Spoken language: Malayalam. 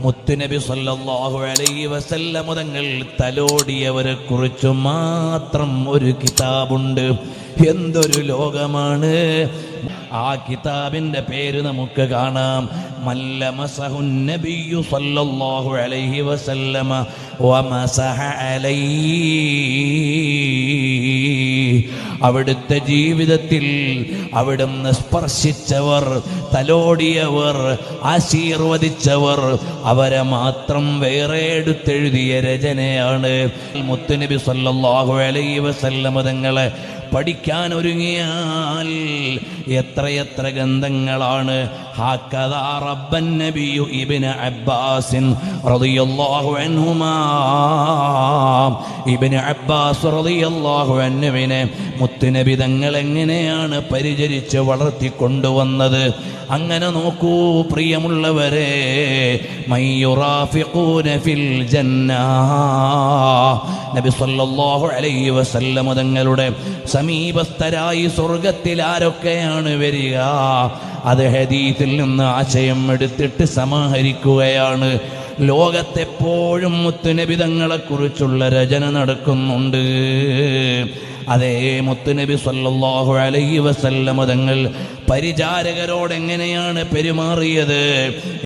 മുത്തുനബി സല്ലല്ലാഹു അലൈഹി വസല്ലം തങ്ങൾ തലോടിയവരെ കുറിച്ച് മാത്രം ഒരു കിതാബുണ്ട്. എന്തൊരു ലോകമാണ്! ആ കിതാബിന്റെ പേര് നമുക്ക് കാണാം, മല്ലമസഹുൻ നബിയ്യു സല്ലല്ലാഹു അലൈഹി വസല്ലമ വമസഹ അലൈഹി. അവിടുത്തെ ജീവിതത്തിൽ അവിടുന്ന് സ്പർശിച്ചവർ, തലോടിയവർ, ആശീർവദിച്ചവർ, അവരെ മാത്രം വേറെ എടുത്തെഴുതിയ രചനയാണ്. മുത്തുനബി സല്ലല്ലാഹു അലൈഹി വസല്ലം തങ്ങളെ പഠിക്കാൻ ഒരുങ്ങിയാൽ എത്രയെത്ര ഗ്രന്ഥങ്ങളാണ്. ഹക്കദാ റബ്ബൻ നബിയു ഇബ്നു അബ്ബാസിൻ റളിയല്ലാഹു അൻഹുമാ. ഇബ്നു അബ്ബാസ് റളിയല്ലാഹു അൻഹുവിനെ മുത്തുനബി തങ്ങൾ എങ്ങനെയാണ് പരിചരിച്ച് വളർത്തിക്കൊണ്ടുവന്നത്. അങ്ങനെ നോക്കൂ പ്രിയമുള്ളവരെ, മയ്യുറാഫിഖൂന ഫിൽ ജന്ന. നബി സല്ലല്ലാഹു അലൈഹി വസല്ലം തങ്ങളുടെ സമീപസ്ഥരായി സ്വർഗത്തിൽ ആരൊക്കെയാണ് വരിക? അത് ഹദീസിൽ നിന്ന് ആശയം എടുത്തിട്ട് സമാഹരിക്കുകയാണ്. ലോകത്തെപ്പോഴും മുത്തുനബി തങ്ങളെ കുറിച്ചുള്ള രചന നടക്കുന്നുണ്ട്. അതേ മുത്തുനബി സല്ലല്ലാഹു അലൈഹി വസല്ലം തങ്ങൾ പരിചാരകരോട് എങ്ങനെയാണ് പെരുമാറിയത്?